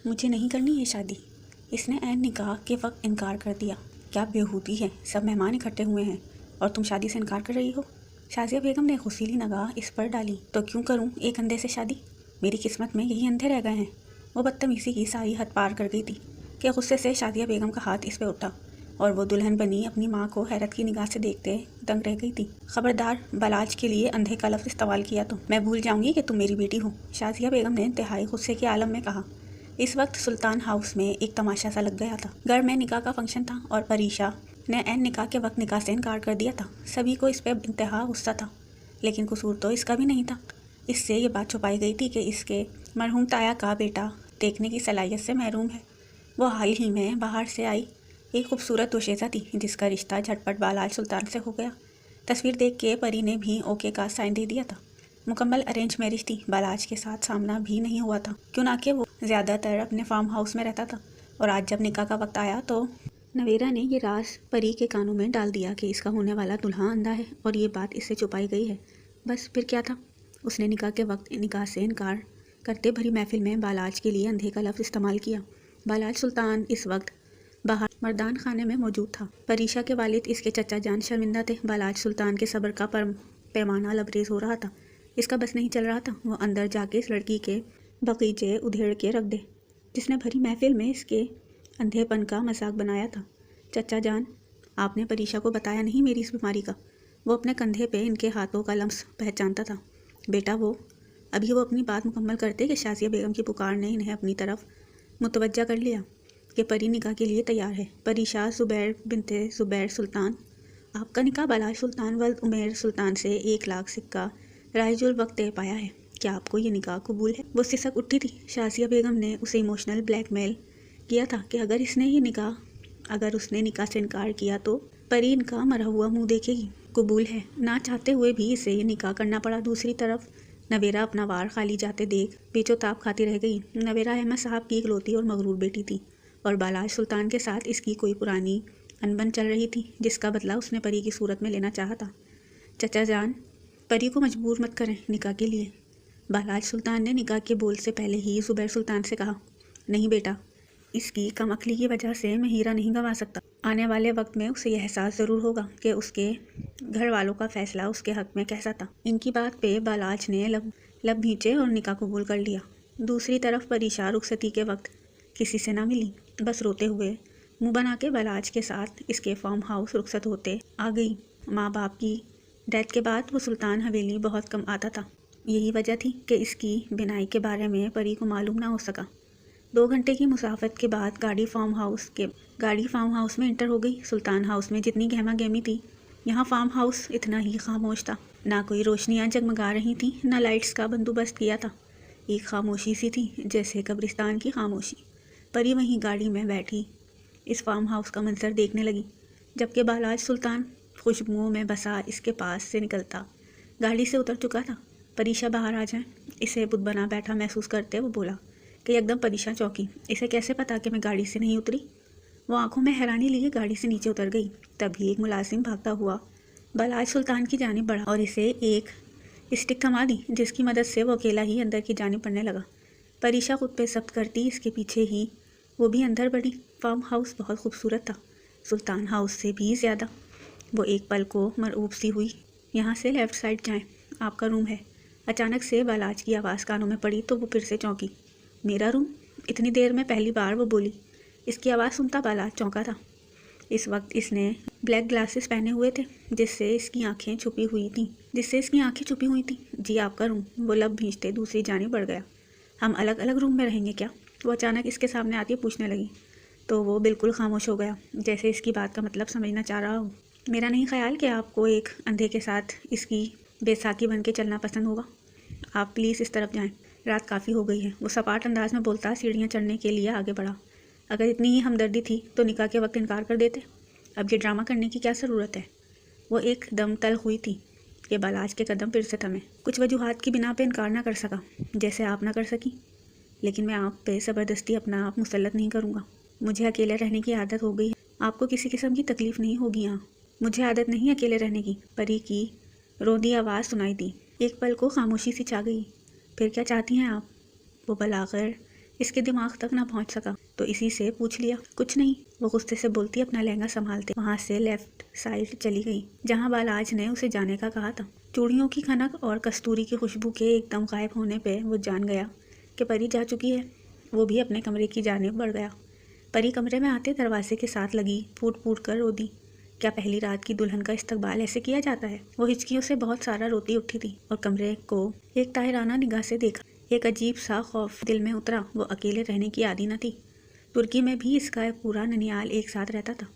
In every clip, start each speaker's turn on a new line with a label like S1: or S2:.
S1: मुझे नहीं करनी ये शादी। इसने ऐन निकाह के वक्त इनकार कर दिया। क्या बेहूदी है, सब मेहमान इकट्ठे हुए हैं और तुम शादी से इनकार कर रही हो। शाजिया बेगम ने गुस्सीली निगाह इस पर डाली। तो क्यों करूं एक अंधे से शादी, मेरी किस्मत में यही अंधे रह गए हैं। वो बदतमीज़ी की सारी हद पार कर गई थी कि गुस्से से शाजिया बेगम का हाथ इस पर उठा और वो दुल्हन बनी अपनी माँ को हैरत की निगाह से देखते दंग रह गई थी। खबरदार, बलाज के लिए अंधे का लफ्ज़ इस्तेमाल किया तो मैं भूल जाऊंगी कि तुम मेरी बेटी हो, शाजिया बेगम ने इंतहाई गुस्से के आलम में कहा। इस वक्त सुल्तान हाउस में एक तमाशा सा लग गया था। घर में निकाह का फंक्शन था और परीशा ने ऐन निकाह के वक्त निकाह से इनकार कर दिया था। सभी को इस पर इंतहा गुस्सा था, लेकिन कसूर तो इसका भी नहीं था। इससे ये बात छुपाई गई थी कि इसके मरहूम ताया का बेटा देखने की सलाहियत से महरूम है। वो हाल ही में बाहर से आई एक खूबसूरत दोशेज़ा थी जिसका रिश्ता झटपट बालाज सुल्तान से हो गया। तस्वीर देख के परी ने भी ओके का साइन दे दिया था। मुकम्मल अरेंज मैरिज थी। बालाज के साथ सामना भी नहीं हुआ था, क्यों ना कि वो ज़्यादातर अपने फार्म हाउस में रहता था। और आज जब निकाह का वक्त आया तो नवेरा ने ये राज परी के कानों में डाल दिया कि इसका होने वाला दुल्हा अंधा है और ये बात इससे छुपाई गई है। बस फिर क्या था, उसने निकाह के वक्त निकाह से इनकार करते भरी महफिल में बालाज के लिए अंधे का लफ्ज़ इस्तेमाल किया। बालाज सुल्तान इस वक्त बाहर मर्दान खाने में मौजूद था। परीशा के वालिद इसके चचा जान शर्मिंदा थे। बालाज सुल्तान के सब्र का पैमाना लबरेज हो रहा था। इसका बस नहीं चल रहा था वो अंदर जाके इस लड़की के बगीचे उधेड़ के रख दे जिसने भरी महफिल में इसके अंधेपन का मजाक बनाया था। चचा जान, आपने परीशा को बताया नहीं मेरी इस बीमारी का। वो अपने कंधे पे इनके हाथों का लम्स पहचानता था। बेटा वो अपनी बात मुकम्मल करते कि शाजिया बेगम की पुकार ने इन्हें अपनी तरफ मुतवज्जा कर लिया कि परी निकाह के लिए तैयार है। परीशा ज़ुबैर बिनते ज़ुबैर सुल्तान, आपका निकाह बालाज सुल्तान वल्द उमेर सुल्तान से 1 लाख सिक्का राइजुल वक्त तय पाया है। क्या आपको ये निकाह कबूल है। वो सिसक उठी थी। शाजिया बेगम ने उसे इमोशनल ब्लैकमेल किया था कि अगर उसने निकाह से इनकार किया तो परी इनका मरा हुआ मुंह देखेगी। कबूल है। ना चाहते हुए भी इसे ये निकाह करना पड़ा। दूसरी तरफ नवेरा अपना वार खाली जाते देख बेचोताब खाती रह गई। नवेरा अहमद साहब की इकलौती और मगरूर बेटी थी और बालाज सुल्तान के साथ इसकी कोई पुरानी अनबन चल रही थी जिसका बदला उसने परी की सूरत में लेना चाहा था। चचा जान, परी को मजबूर मत करें निकाह के लिए। बालाज सुल्तान ने निकाह के बोल से पहले ही ज़ुबैर सुल्तान से कहा। नहीं बेटा, इसकी कम अक्ली की वजह से मैं हीरा नहीं गंवा सकता। आने वाले वक्त में उसे यह एहसास ज़रूर होगा कि उसके घर वालों का फैसला उसके हक़ में कैसा था। इनकी बात पे बालाज ने लब भींचे और निकाह कबूल कर लिया। दूसरी तरफ परीशा रुखसती के वक्त किसी से ना मिली, बस रोते हुए मुँह बना के बालाज के साथ इसके फार्म हाउस रुखसत होते आ गई। माँ बाप की डेथ के बाद वो सुल्तान हवेली बहुत कम आता था। यही वजह थी कि इसकी बिनाई के बारे में परी को मालूम ना हो सका। 2 घंटे की मुसाफत के बाद गाड़ी फार्म हाउस में इंटर हो गई। सुल्तान हाउस में जितनी गहमा गहमी थी, यहाँ फार्म हाउस इतना ही खामोश था। ना कोई रोशनियाँ जगमगा रही थीं, ना लाइट्स का बंदोबस्त किया था। एक खामोशी सी थी जैसे कब्रिस्तान की खामोशी। परी वहीं गाड़ी में बैठी इस फार्म हाउस का मंजर देखने लगी, जबकि बालाज सुल्तान खुशबुओं में बसा इसके पास से निकलता गाड़ी से उतर चुका था। परीशा बाहर आ जाए, इसे बुत बना बैठा महसूस करते वो बोला कि एकदम परीशा चौंकी। इसे कैसे पता कि मैं गाड़ी से नहीं उतरी। वो आंखों में हैरानी लिए गाड़ी से नीचे उतर गई। तभी एक मुलाजिम भागता हुआ बालाज सुल्तान की जानिब बढ़ा और इसे एक स्टिक थमा दी, जिसकी मदद से वो अकेला ही अंदर की जानिब बढ़ने लगा। परीशा खुद पे जब्त करती इसके पीछे ही वो भी अंदर बढ़ी। फार्म हाउस बहुत खूबसूरत था, सुल्तान हाउस से भी ज़्यादा। वो एक पल को मरऊब सी हुई। यहाँ से लेफ़्ट साइड जाएं, आपका रूम है। अचानक से बालाज की आवाज़ कानों में पड़ी तो वो फिर से चौंकी। मेरा रूम? इतनी देर में पहली बार वो बोली। इसकी आवाज़ सुनता बालाज चौंका था। इस वक्त इसने ब्लैक ग्लासेस पहने हुए थे जिससे इसकी आंखें छुपी हुई थीं। जी आपका रूम, वो लब भींचते दूसरी जानिब बढ़ गया। हम अलग अलग रूम में रहेंगे क्या? वो अचानक इसके सामने आती पूछने लगी तो वो बिल्कुल खामोश हो गया, जैसे इसकी बात का मतलब समझना चाह रहा हो। मेरा नहीं ख्याल कि आपको एक अंधे के साथ इसकी बैसाखी बन के चलना पसंद होगा। आप प्लीज़ इस तरफ जाएं, रात काफ़ी हो गई है। वो सपाट अंदाज में बोलता सीढ़ियाँ चढ़ने के लिए आगे बढ़ा। अगर इतनी ही हमदर्दी थी तो निकाह के वक्त इनकार कर देते। अब ये ड्रामा करने की क्या ज़रूरत है। वो एकदम तल्ख हुई थी कि बालाज के कदम फिर से थमे। कुछ वजूहात की बिना पे इनकार ना कर सका, जैसे आप ना कर सकी, लेकिन मैं आप पे ज़बरदस्ती अपना आप मुसल्लत नहीं करूँगा। मुझे अकेले रहने की आदत हो गई है। आपको किसी किस्म की तकलीफ़ नहीं होगी यहाँ। मुझे आदत नहीं अकेले रहने की। परी की रोंदी आवाज़ सुनाई दी। एक पल को खामोशी सी छा गई। फिर क्या चाहती हैं आप? वो बलागर इसके दिमाग तक ना पहुंच सका तो इसी से पूछ लिया। कुछ नहीं, वो गुस्से से बोलती अपना लहंगा संभालते वहाँ से लेफ्ट साइड चली गई जहाँ बालाज ने उसे जाने का कहा था। चूड़ियों की खनक और कस्तूरी की खुशबू के एकदम गायब होने पे वो जान गया कि परी जा चुकी है। वो भी अपने कमरे की जानिब बढ़ गया। परी कमरे में आते दरवाजे के साथ लगी फूट फूट कर रो दी। क्या पहली रात की दुल्हन का इस्तकबाल ऐसे किया जाता है? वो हिचकियों से बहुत सारा रोती उठी थी और कमरे को एक ताहिराना निगाह से देखा। एक अजीब सा खौफ दिल में उतरा। वो अकेले रहने की आदी न थी। तुर्की में भी इसका पूरा ननियाल एक साथ रहता था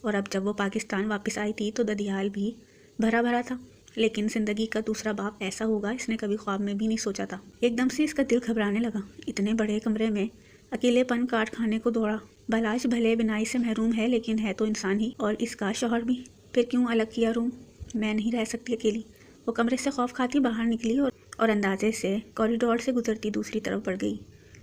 S1: और अब जब वो पाकिस्तान वापस आई थी तो ददियाल भी भरा भरा था। लेकिन ज़िंदगी का दूसरा बाप ऐसा होगा इसने कभी ख्वाब में भी नहीं सोचा था। एकदम से इसका दिल घबराने लगा। इतने बड़े कमरे में अकेलेपन काट खाने को दौड़ा। बालाज भले बिनाई से महरूम है लेकिन है तो इंसान ही, और इसका शौहर भी। फिर क्यों अलग किया रूम? मैं नहीं रह सकती अकेली। वो कमरे से खौफ खाती बाहर निकली और अंदाजे से कॉरिडोर से गुजरती दूसरी तरफ बढ़ गई।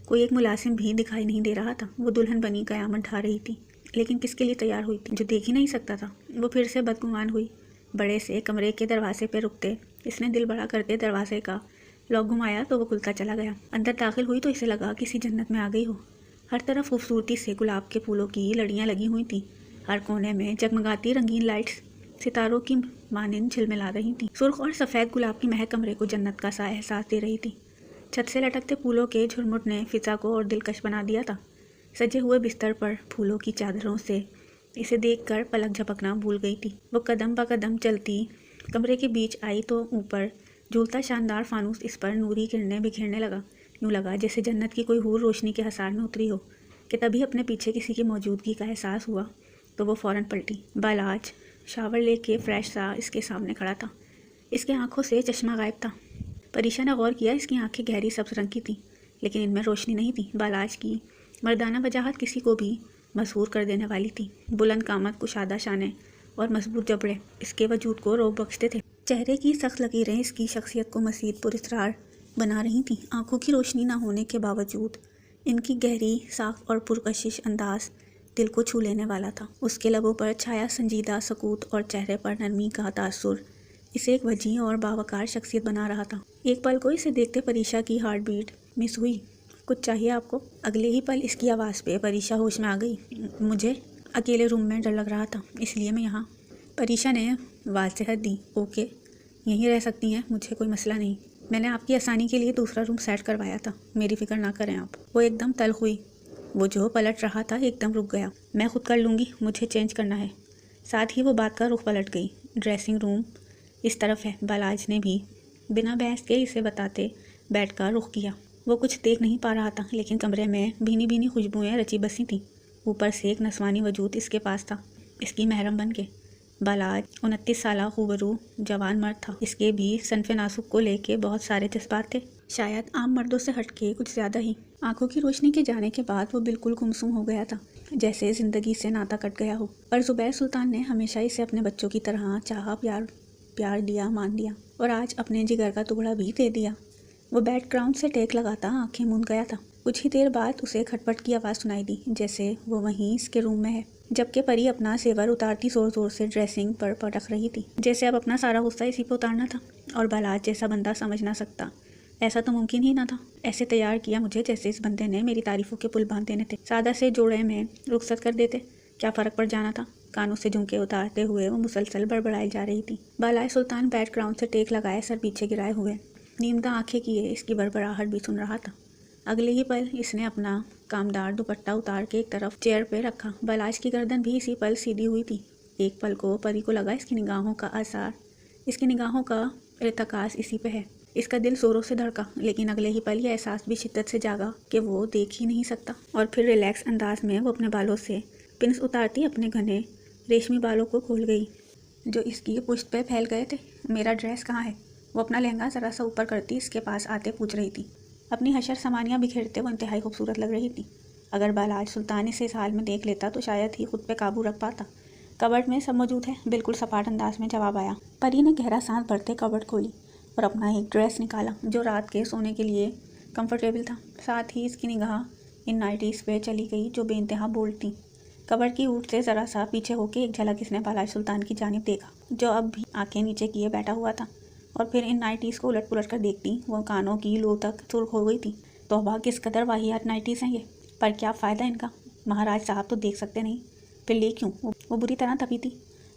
S1: कोई एक मुलाजिम भी दिखाई नहीं दे रहा था। वो दुल्हन बनी कयामत ढा रही थी, लेकिन किसके लिए तैयार हुई थी जो देख ही नहीं सकता था। वो फिर से बदगुमान हुई। बड़े से कमरे के दरवाजे पर रुकते इसने दिल बड़ा करते दरवाजे का लॉक घुमाया तो वो खुलता चला गया। अंदर दाखिल हुई तो इसे लगा किसी जन्नत में आ गई हो। हर तरफ खूबसूरती से गुलाब के फूलों की लड़ियाँ लगी हुई थीं। हर कोने में जगमगाती रंगीन लाइट्स सितारों की मानिंद झिलमिला रही थीं। सुर्ख और सफ़ेद गुलाब की महक कमरे को जन्नत का सा एहसास दे रही थी। छत से लटकते फूलों के झुरमुट ने फिजा को और दिलकश बना दिया था। सजे हुए बिस्तर पर फूलों की चादरों से इसे देखकर पलक झपकना भूल गई थी। वो कदम ब कदम चलती कमरे के बीच आई तो ऊपर झूलता शानदार फानूस इस पर नूरी किरणें बिखेरने लगा। यूँ लगा जैसे जन्नत की कोई हूर रोशनी के हसार में उतरी हो कि तभी अपने पीछे किसी की मौजूदगी का एहसास हुआ तो वो फ़ौरन पलटी। बालाज शावर लेके फ्रेश सा इसके सामने खड़ा था। इसके आंखों से चश्मा गायब था। परीशा ने गौर किया इसकी आंखें गहरी सब्ज रंग की थीं लेकिन इनमें रोशनी नहीं थी। बालाज की मर्दाना वजाहत किसी को भी मशहूर कर देने वाली थी। बुलंद कामत, कुशादा शाने और मजबूत जबड़े इसके वजूद को रोब बख्शते थे। चेहरे की सख्त लकीरें इसकी शख्सियत को मज़ीद पुरस्कार बना रही थीं। आंखों की रोशनी ना होने के बावजूद इनकी गहरी साख और पुरकशिश अंदाज दिल को छू लेने वाला था। उसके लबों पर छाया संजीदा सकूत और चेहरे पर नरमी का तासुर इसे एक वजीह और बावकार शख्सियत बना रहा था। एक पल को इसे देखते परीशा की हार्ट बीट मिस हुई। कुछ चाहिए आपको? अगले ही पल इसकी आवाज़ पे परीशा होश में आ गई। मुझे अकेले रूम में डर लग रहा था इसलिए मैं यहाँ। परीशा ने वाज़ेहत दी। ओके, यहीं रह सकती हैं, मुझे कोई मसला नहीं। मैंने आपकी आसानी के लिए दूसरा रूम सेट करवाया था, मेरी फ़िक्र ना करें आप। वो एकदम तल्ख हुई। वो जो पलट रहा था एकदम रुक गया। मैं खुद कर लूँगी, मुझे चेंज करना है। साथ ही वो बात का रुख पलट गई। ड्रेसिंग रूम इस तरफ है। बालाज ने भी बिना बहस के इसे बताते बेड का रुख किया। वो कुछ देख नहीं पा रहा था लेकिन कमरे में भीनी भीनी खुशबुएँ रची बसी थीं। ऊपर से एक नस्वानी वजूद इसके पास था, इसकी महरम बन के। बालाज 29 साला खूबरू जवान मर्द था। इसके भी सनफ़े नासुक को लेके बहुत सारे जज्बात थे, शायद आम मर्दों से हटके कुछ ज़्यादा ही। आंखों की रोशनी के जाने के बाद वो बिल्कुल गुमसुम हो गया था, जैसे ज़िंदगी से नाता कट गया हो। पर ज़ुबैर सुल्तान ने हमेशा इसे अपने बच्चों की तरह चाहा, प्यार दिया, मान लिया और आज अपने जिगर का टुकड़ा भी दे दिया। वो बैक ग्राउंड से टेक लगाता आंखें मूंद गया था। कुछ ही देर बाद उसे खटपट की आवाज़ सुनाई दी, जैसे वो वहीं इसके रूम में है। जबकि परी अपना सेवर उतारती ज़ोर ज़ोर से ड्रेसिंग पर पटक रही थी, जैसे अब अपना सारा गुस्सा इसी पर उतारना था। और बालाज जैसा बंदा समझ ना सकता, ऐसा तो मुमकिन ही ना था। ऐसे तैयार किया मुझे जैसे इस बंदे ने मेरी तारीफ़ों के पुल बांध देने थे। सादा से जोड़े में रुखसत कर देते, क्या फ़र्क पड़ जाना था। कानों से झुमके उतारते हुए वो मुसलसल बड़बड़ाई जा रही थी। बालाज सुल्तान बैकग्राउंड से टेक लगाए सर पीछे गिराए हुए नीमदा आंखें किए इसकी बड़बड़ाहट भी सुन रहा था। अगले ही पल इसने अपना कामदार दुपट्टा उतार के एक तरफ चेयर पे रखा। बालाज की गर्दन भी इसी पल सीधी हुई थी। एक पल को परी को लगा इसकी निगाहों का असर, इसकी निगाहों का इर्तकास इसी पे है। इसका दिल जोरों से धड़का, लेकिन अगले ही पल यह एहसास भी शिद्दत से जागा कि वो देख ही नहीं सकता। और फिर रिलैक्स अंदाज में वो अपने बालों से पिन्स उतारती अपने घने रेशमी बालों को खोल गई जो इसकी पुश्त पे फैल गए थे। मेरा ड्रेस कहाँ है? वो अपना लहंगा ज़रा सा ऊपर करती इसके पास आते पूछ रही थी। अपनी हशर सामानियाँ बिखेरते वो इंतहाई खूबसूरत लग रही थी। अगर बालाज सुल्तान इसे इस हाल में देख लेता तो शायद ही खुद पे काबू रख पाता। कबर्ड में सब मौजूद है, बिल्कुल सपाट अंदाज में जवाब आया। परी ने गहरा सांस भरते कबर्ड खोली और अपना एक ड्रेस निकाला जो रात के सोने के लिए कंफर्टेबल था। साथ ही इसकी निगाह इन नाइटीज़ पे चली गई जो बेइंतहा बोल्ड थी। कबर्ड की ऊँट से ज़रा सा पीछे होकर एक झलक इसने बालाज सुल्तान की जानिब देखा जो अब भी आंखें नीचे किए बैठा हुआ था। और फिर इन नाइटीज़ को उलट पुलट कर देखती वो कानों की लो तक सुर्ख हो गई थी। तौबा, किस कदर वाहियात नाइटीज़ हैं ये, पर क्या फ़ायदा इनका, महाराज साहब तो देख सकते नहीं। फिर ले क्यों, वो बुरी तरह तपी थी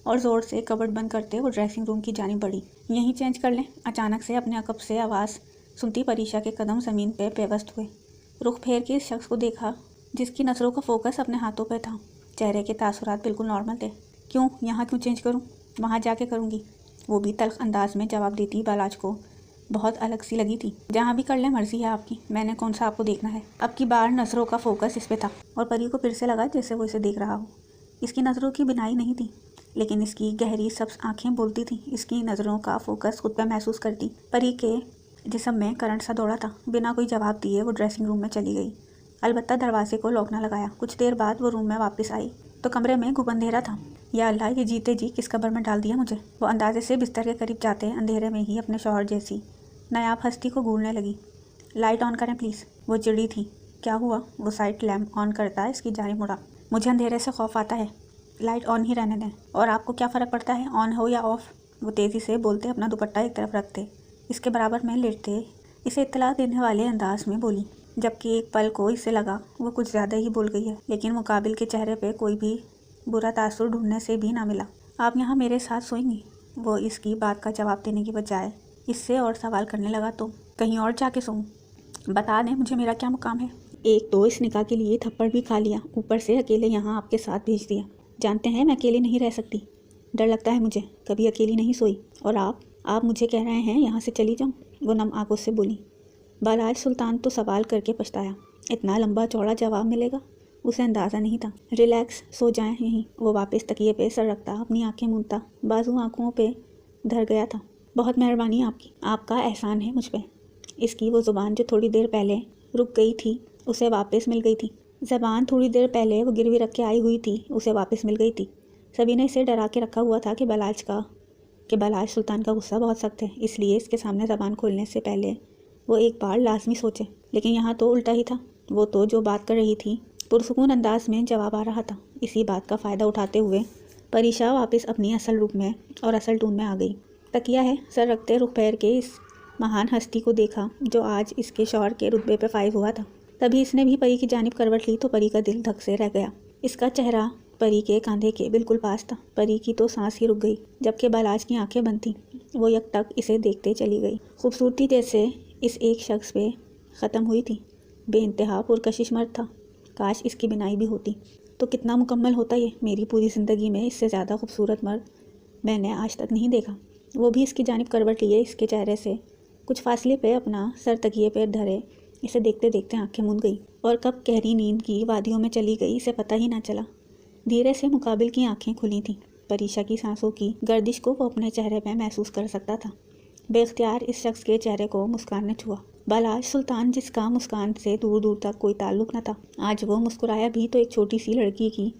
S1: और ज़ोर से कबर्ड बंद करते वो ड्रेसिंग रूम की जानिब बढ़ी। यहीं चेंज कर लें। अचानक से अपने अकब से आवाज़ सुनती परीक्षा के कदम ज़मीन पे पेवस्त हुए। रुख फेर के इस शख्स को देखा जिसकी नज़रों का फोकस अपने हाथों पे था। चेहरे के तासुरात बिल्कुल नॉर्मल थे। क्यों, यहाँ क्यों चेंज करूँ, वहाँ जाके करूँगी। वो भी तल्ख अंदाज में जवाब देती बालाज को बहुत अलग सी लगी थी। जहाँ भी कर ले, मर्जी है आपकी, मैंने कौन सा आपको देखना है। अब की बार नज़रों का फोकस इस पे था और परी को फिर से लगा जैसे वो इसे देख रहा हो। इसकी नज़रों की बिनाई नहीं थी, लेकिन इसकी गहरी सब्ज आंखें बोलती थी। इसकी नज़रों का फोकस खुद पे महसूस करती परी के जिस्म में करंट सा दौड़ा था। बिना कोई जवाब दिए वो ड्रेसिंग रूम में चली गई। अलबत्ता दरवाजे को लॉक न लगाया। कुछ देर बाद वो रूम में वापस आई तो कमरे में गुब अंधेरा था। या अल्लाह, ये जीते जी किस कब्र में डाल दिया मुझे। वो अंदाजे से बिस्तर के करीब जाते अंधेरे में ही अपने शौहर जैसी नायाब हस्ती को घूरने लगी। लाइट ऑन करें प्लीज़। वो चिड़ी थी। क्या हुआ? वो साइड लैम्प ऑन करता है इसकी जानिब मुड़ा। मुझे अंधेरे से खौफ आता है, लाइट ऑन ही रहने दें। और आपको क्या फ़र्क पड़ता है ऑन हो या ऑफ? वो तेज़ी से बोलते अपना दुपट्टा एक तरफ रखते इसके बराबर में लेटते इसे इत्तला देने वाले अंदाज में बोली, जबकि एक पल को इसे लगा वो कुछ ज़्यादा ही बोल गई है। लेकिन मुकाबिल के चेहरे पे कोई भी बुरा तासुर ढूंढने से भी ना मिला। आप यहाँ मेरे साथ सोएंगी? वो इसकी बात का जवाब देने की बजाय इससे और सवाल करने लगा। तो कहीं और जाके सोऊं? बता दें मुझे मेरा क्या मुकाम है। एक तो इस निकाह के लिए थप्पड़ भी खा लिया, ऊपर से अकेले यहाँ आपके साथ भेज दिया। जानते हैं मैं अकेली नहीं रह सकती, डर लगता है मुझे, कभी अकेली नहीं सोई। और आप मुझे कह रहे हैं यहाँ से चली जाऊँ? वो नम आंखों से बोली। बालाज सुल्तान तो सवाल करके पछताया। इतना लंबा चौड़ा जवाब मिलेगा उसे अंदाज़ा नहीं था। रिलैक्स, सो जाएं यहीं। वो वापस तकिए पे सर रखता अपनी आंखें मूंदता बाजू आंखों पे धर गया था। बहुत मेहरबानी आपकी, आपका एहसान है मुझ पे। इसकी वो ज़ुबान जो थोड़ी देर पहले रुक गई थी उसे वापस मिल गई थी। ज़बान थोड़ी देर पहले वो गिरवी रख के आई हुई थी उसे वापस मिल गई थी। सभी ने इसे डरा के रखा हुआ था कि बालाज सुल्तान का गुस्सा बहुत सख्त है, इसलिए इसके सामने ज़बान खोलने से पहले वो एक बार लाजमी सोचे। लेकिन यहाँ तो उल्टा ही था। वो तो जो बात कर रही थी पुरसुकून अंदाज में जवाब आ रहा था। इसी बात का फ़ायदा उठाते हुए परीक्षा वापस अपनी असल रूप में और असल टून में आ गई। तकिया है सर रखते रुख फेर के इस महान हस्ती को देखा जो आज इसके शौहर के रुतबे पे फाइज हुआ था। तभी इसने भी परी की जानिब करवट ली तो परी का दिल धक से रह गया। इसका चेहरा परी के कंधे के बिल्कुल पास था। परी की तो सांस ही रुक गई, जबकि बालाज की आंखें बंद थीं। वो यकटक इसे देखते चली गई। खूबसूरती जैसे इस एक शख्स पे ख़त्म हुई थी। बेइंतहा पुरकशिश मर्द था। काश इसकी बिनाई भी होती तो कितना मुकम्मल होता ये। मेरी पूरी ज़िंदगी में इससे ज़्यादा खूबसूरत मर्द मैंने आज तक नहीं देखा। वो भी इसकी जानिब करवट लिए इसके चेहरे से कुछ फासले पे अपना सर तकिए पे धरे इसे देखते देखते आंखें मूंद गई और कब गहरी नींद की वादियों में चली गई इसे पता ही ना चला। धीरे से मुकाबिल की आंखें खुली थीं। परीक्षा की सांसों की गर्दिश को वो अपने चेहरे पे महसूस कर सकता था। बेख्तियार इस शख्स के चेहरे को मुस्कान ने छुआ। बालाज सुल्तान, जिसका मुस्कान से दूर दूर तक कोई ताल्लुक़ न था, आज वो मुस्कुराया भी तो एक छोटी सी लड़की की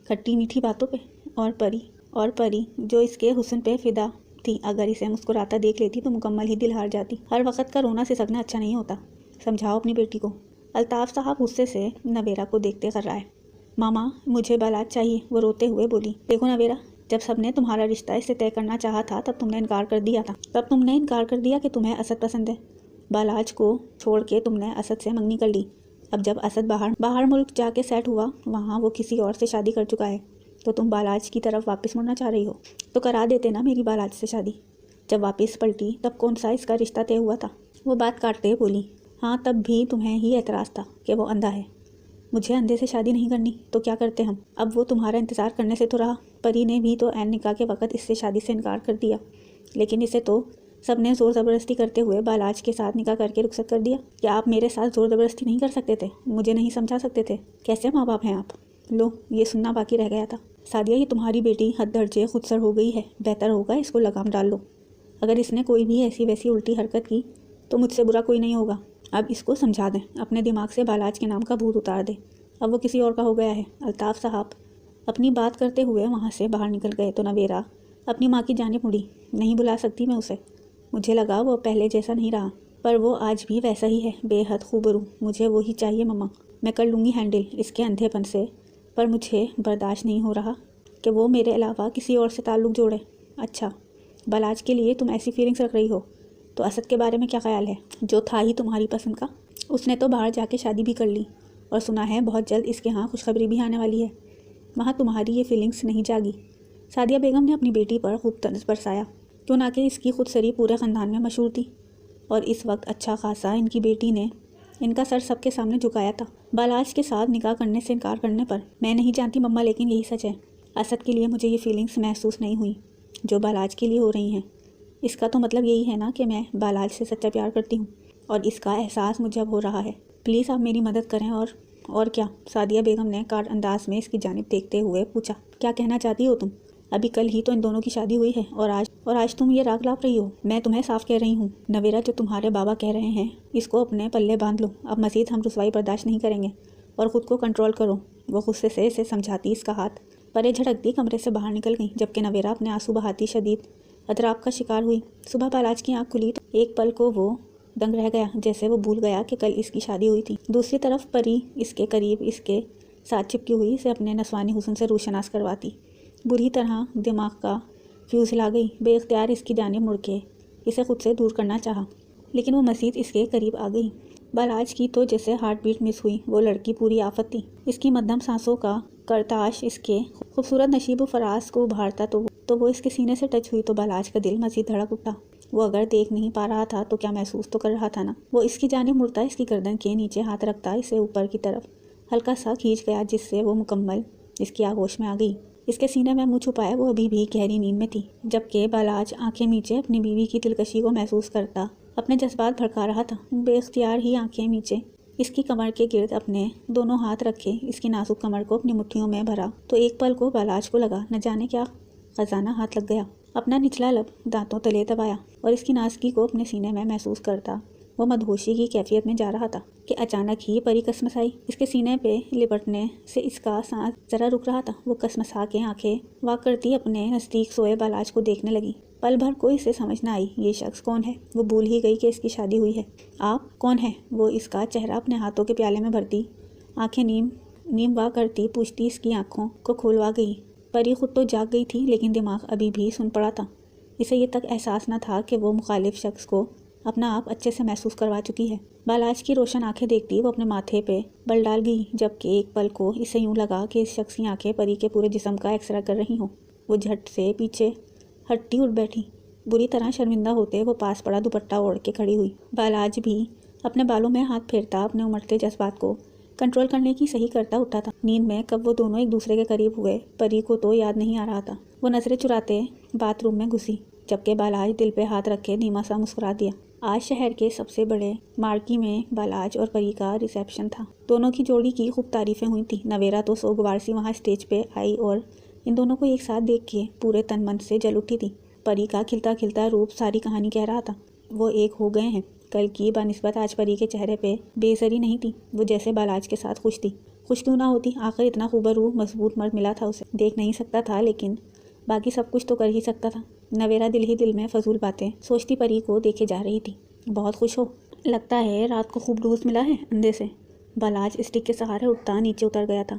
S1: खट्टी मीठी बातों पे। और परी जो इसके हुस्न पे फिदा थी, अगर इसे मुस्कुराता देख लेती तो मुकम्मल ही दिल हार जाती। हर वक्त का रोना सिसकना अच्छा नहीं होता, समझाओ अपनी बेटी को। अल्ताफ़ साहब गुस्से से नवेरा को देखते कर रहा है। मामा मुझे बालाज चाहिए, वो रोते हुए बोली। देखो नवेरा, जब सबने तुम्हारा रिश्ता इससे तय करना चाहा था तब तुमने इनकार कर दिया कि तुम्हें असद पसंद है। बालाज को छोड़ के तुमने असद से मंगनी कर ली। अब जब असद बाहर मुल्क जाके सेट हुआ, वहाँ वो किसी और से शादी कर चुका है, तो तुम बालाज की तरफ वापस मुड़ना चाह रही हो। तो करा देते ना मेरी बालाज से शादी। जब वापस पलटी तब कौन सा इसका रिश्ता तय हुआ था? वो बात काटते बोली। हाँ, तब भी तुम्हें ही एतराज़ था कि वो अंधा है। मुझे अंधे से शादी नहीं करनी तो क्या करते हम? अब वो तुम्हारा इंतज़ार करने से तो रहा। परी ने भी तो ऐन निकाह के वक़्त इससे शादी से इनकार कर दिया, लेकिन इसे तो सबने ज़ोर ज़बरदस्ती करते हुए बालाज के साथ निकाह करके रुखसत कर दिया। क्या आप मेरे साथ ज़ोर ज़बरदस्ती नहीं कर सकते थे? मुझे नहीं समझा सकते थे? कैसे माँ बाप हैं आप? लो, ये सुनना बाकी रह गया था। सादिया, ये तुम्हारी बेटी हद दर्जे खुदसर हो गई है, बेहतर होगा इसको लगाम डाल लो। अगर इसने कोई भी ऐसी वैसी उल्टी हरकत की तो मुझसे बुरा कोई नहीं होगा। अब इसको समझा दें, अपने दिमाग से बालाज के नाम का भूत उतार दे। अब वो किसी और का हो गया है। अल्ताफ़ साहब अपनी बात करते हुए वहाँ से बाहर निकल गए तो नवेरा अपनी माँ की जानिब मुड़ी। नहीं बुला सकती मैं उसे। मुझे लगा वो पहले जैसा नहीं रहा, पर वो आज भी वैसा ही है, बेहद खूबरू। मुझे वो ही चाहिए मम्मा। मैं कर लूँगी हैंडल इसके अंधेपन से, पर मुझे बर्दाश्त नहीं हो रहा कि वो मेरे अलावा किसी और से ताल्लुक़ जोड़े। अच्छा, बालाज के लिए तुम ऐसी फीलिंग्स रख रही हो, तो असद के बारे में क्या ख्याल है, जो था ही तुम्हारी पसंद का? उसने तो बाहर जाके शादी भी कर ली और सुना है बहुत जल्द इसके यहाँ खुशखबरी भी आने वाली है। वहाँ तुम्हारी ये फीलिंग्स नहीं जागी? सादिया बेगम ने अपनी बेटी पर खूब तर्ज बरसाया। क्यों ना कि इसकी खुदसरी पूरे ख़ानदान में मशहूर थी और इस वक्त अच्छा खासा इनकी बेटी ने इनका सर सबके सामने झुकाया था। बालाज के साथ निकाह करने से इनकार करने पर। मैं नहीं जानती मम्मा, लेकिन यही सच है। असद के लिए मुझे ये फीलिंग्स महसूस नहीं हुई जो बालाज के लिए हो रही हैं। इसका तो मतलब यही है ना कि मैं बालाज से सच्चा प्यार करती हूँ और इसका एहसास मुझे अब हो रहा है। प्लीज़ आप मेरी मदद करें। और क्या? सादिया बेगम ने कार अंदाज में इसकी जानिब देखते हुए पूछा। क्या कहना चाहती हो तुम? अभी कल ही तो इन दोनों की शादी हुई है और आज तुम ये राग लाप रही हो। मैं तुम्हें साफ कह रही हूँ नवेरा, जो तुम्हारे बाबा कह रहे हैं इसको अपने पल्ले बांध लो। अब मज़ीद हम रुसवाई बर्दाश्त नहीं करेंगे और ख़ुद को कंट्रोल करो। वो गुस्से से इसे समझाती इसका हाथ परे झटकती कमरे से बाहर निकल गई, जबकि नवेरा अपने आंसू बहाती शदीद अतराब का शिकार हुई। सुबह बालाज की आँख खुली तो एक पल को वो दंग रह गया, जैसे वो भूल गया कि कल इसकी शादी हुई थी। दूसरी तरफ परी इसके करीब इसके साथ चिपकी हुई इसे अपने नस्वानी हुस्न से रोशनास करवाती। बुरी तरह दिमाग का फ्यूज़ हिला गई। बेख्तियार इसकी जानिब मुड़ के इसे खुद से दूर करना चाहा, लेकिन वो मज़ीद इसके करीब आ गई। बालाज की तो जैसे हार्ट बीट मिस हुई। वो लड़की पूरी आफत थी। इसकी मध्यम सांसों का करताश इसके खूबसूरत नशीब व फराज को उभारता तो वो इसके सीने से टच हुई तो बालाज का दिल मज़ीद धड़क उठा। वो अगर देख नहीं पा रहा था तो क्या महसूस तो कर रहा था ना। वो इसकी जानिब मुड़ता, इसकी गर्दन के नीचे हाथ रखता इसे ऊपर की तरफ हल्का सा खींच गया, जिससे वो मुकम्मल इसकी आगोश में आ गई। इसके सीने में मुँह छुपाए वो अभी भी गहरी नींद में थी, जबकि बालाज आंखें मीचे अपनी बीवी की दिलकशी को महसूस करता अपने जज्बात भड़का रहा था। बेख्तियार ही आंखें मीचे इसकी कमर के गिर्द अपने दोनों हाथ रखे इसकी नाजुक कमर को अपनी मुट्ठियों में भरा तो एक पल को बालाज को लगा न जाने क्या खजाना हाथ लग गया। अपना निचला लब दांतों तले दबाया और इसकी नाज़गी को अपने सीने में महसूस करता वो मदहोशी की कैफियत में जा रहा था कि अचानक ही परी कसमसाई। इसके सीने पे लिपटने से इसका सांस जरा रुक रहा था। वो कसमसा के आंखें वाक करती अपने नज़दीक सोए बालाज को देखने लगी। पल भर को इसे समझ न आई ये शख्स कौन है। वो भूल ही गई कि इसकी शादी हुई है। आप कौन है? वो इसका चेहरा अपने हाथों के प्याले में भरती आंखें नीम वाह करती पूछती इसकी आंखों को खोलवा गई। परी खुद तो जाग गई थी, लेकिन दिमाग अभी भी सुन पड़ा था। इसे ये तक एहसास न था कि वो मुखालिफ शख्स को अपना आप अच्छे से महसूस करवा चुकी है। बालाज की रोशन आंखें देखती वो अपने माथे पे बल डाल गई, जबकि एक पल को इसे यूं लगा कि इस शख्स की आंखें परी के पूरे जिस्म का एक्सरे कर रही हों। वो झट से पीछे हट्टी उठ बैठी। बुरी तरह शर्मिंदा होते वो पास पड़ा दुपट्टा ओढ़ के खड़ी हुई। बालाज भी अपने बालों में हाथ फेरता अपने उमड़ते जज्बात को कंट्रोल करने की सही करता उठा था। नींद में कब वो दोनों एक दूसरे के करीब हुए परी को तो याद नहीं आ रहा था। वो नजरें चुराते बाथरूम में घुसी, जबकि बालाज दिल पे हाथ रखे धीमा सा मुस्कुरा दिया। आज शहर के सबसे बड़े मार्की में बालाज और परी का रिसेप्शन था। दोनों की जोड़ी की खूब तारीफें हुई थी। नवेरा तो सोगवार सी वहाँ स्टेज पे आई और इन दोनों को एक साथ देख के पूरे तन मन से जल उठी थी। परी का खिलता खिलता रूप सारी कहानी कह रहा था। वो एक हो गए हैं। कल की बानिस्बत आज परी के चेहरे पे बेसरी नहीं थी। वो जैसे बालाज के साथ खुश थी। खुश क्यों ना होती, आखिर इतना खूबरू मजबूत मर्द मिला था उसे। देख नहीं सकता था लेकिन बाकी सब कुछ तो कर ही सकता था। नवेरा दिल ही दिल में फजूल बातें सोचती परी को देखे जा रही थी। बहुत खुश हो, लगता है रात को खूब डोज मिला है अंधे से। बालाज स्टिक के सहारे उठता नीचे उतर गया था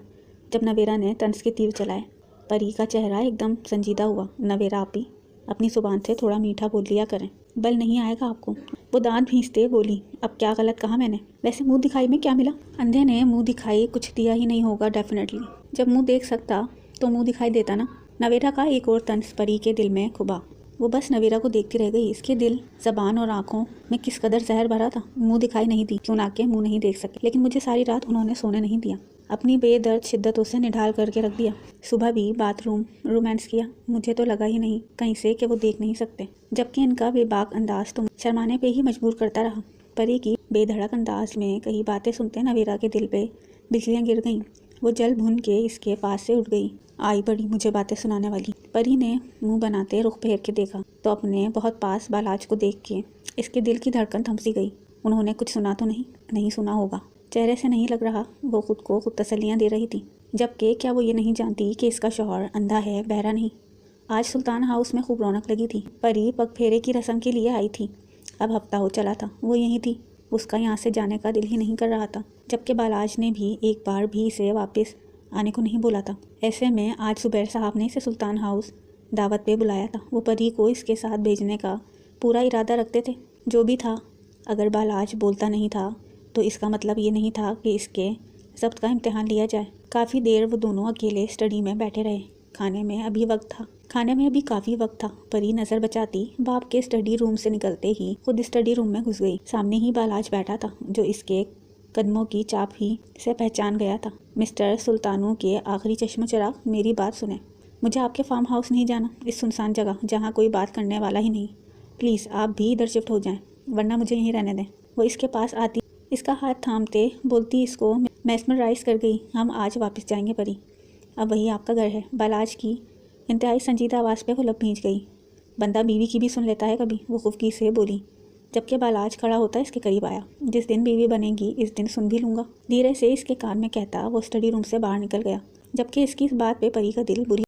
S1: जब नवेरा ने तंज के तीर चलाए। परी का चेहरा एकदम संजीदा हुआ। नवेरा आप ही अपनी जुबान से थोड़ा मीठा बोल लिया करें, बल नहीं आएगा आपको। वो दांत भींचते बोली, अब क्या गलत कहा मैंने? वैसे मुंह दिखाई में क्या मिला? अंधे ने मुंह दिखाई कुछ दिया ही नहीं होगा डेफिनेटली। जब मुंह देख सकता तो मुंह दिखाई देता ना। नवेरा का एक और तंज परी के दिल में खुबा। वो बस नवेरा को देखती रह गई। इसके दिल, जबान और आंखों में किस कदर जहर भरा था। मुंह दिखाई नहीं दी, क्यों ना के मुंह नहीं देख सके, लेकिन मुझे सारी रात उन्होंने सोने नहीं दिया। अपनी बेदर्द शिद्दत उसे निढाल करके रख दिया। सुबह भी बाथरूम रोमांस किया। मुझे तो लगा ही नहीं कहीं से कि वो देख नहीं सकते, जबकि इनका बेबाक अंदाज तो शर्माने पे ही मजबूर करता रहा। परी की बेधड़क अंदाज में कई बातें सुनते नवेरा के दिल पे बिजलियाँ गिर गईं। वो जल भुन के इसके पास से उठ गई। आई बड़ी मुझे बातें सुनाने वाली। परी ने मुंह बनाते रुख फेर के देखा तो अपने बहुत पास बालाज को देख के इसके दिल की धड़कन थमसी गई। उन्होंने कुछ सुना तो नहीं सुना होगा। चेहरे से नहीं लग रहा। वो खुद को खुद तसल्लियाँ दे रही थी, जबकि क्या वो ये नहीं जानती कि इसका शौहर अंधा है, बहरा नहीं। आज सुल्तान हाउस में खूब रौनक लगी थी। परी पग फेरे की रस्म के लिए आई थी। अब हफ्ता हो चला था वो यहीं थी। उसका यहाँ से जाने का दिल ही नहीं कर रहा था, जबकि बालाज ने भी एक बार भी इसे वापस आने को नहीं बोला था। ऐसे में आज जुबैर साहब ने इसे सुल्तान हाउस दावत पे बुलाया था। वो परी को इसके साथ भेजने का पूरा इरादा रखते थे। जो भी था, अगर बालाज बोलता नहीं था तो इसका मतलब ये नहीं था कि इसके ज़ब्त का इम्तिहान लिया जाए। काफ़ी देर वो दोनों अकेले स्टडी में बैठे रहे। खाने में अभी काफ़ी वक्त था। परी नज़र बचाती बाप के स्टडी रूम से निकलते ही खुद स्टडी रूम में घुस गई। सामने ही बालाज बैठा था, जो इसके कदमों की चाप ही से पहचान गया था। मिस्टर सुल्तानों के आखिरी चश्मा चिराग, मेरी बात सुने। मुझे आपके फार्म हाउस नहीं जाना, इस सुनसान जगह जहाँ कोई बात करने वाला ही नहीं। प्लीज़ आप भी इधर शिफ्ट हो जाएं, वरना मुझे यहीं रहने दें। वो इसके पास आती, इसका हाथ थामते बोलती, इसको मैस्मराइज कर गई। हम आज वापस जाएंगे परी, अब वही आपका घर है। बालाज की इंतहाई संजीदा आवाज़ पे वो लब भींच गई। बंदा बीवी की भी सुन लेता है कभी, वो खुफकी से बोली। जबकि बालाज खड़ा होता इसके करीब आया। जिस दिन बीवी बनेगी इस दिन सुन भी लूँगा, धीरे से इसके कान में कहता वो स्टडी रूम से बाहर निकल गया। जबकि इसकी इस बात पे परी का दिल बुरी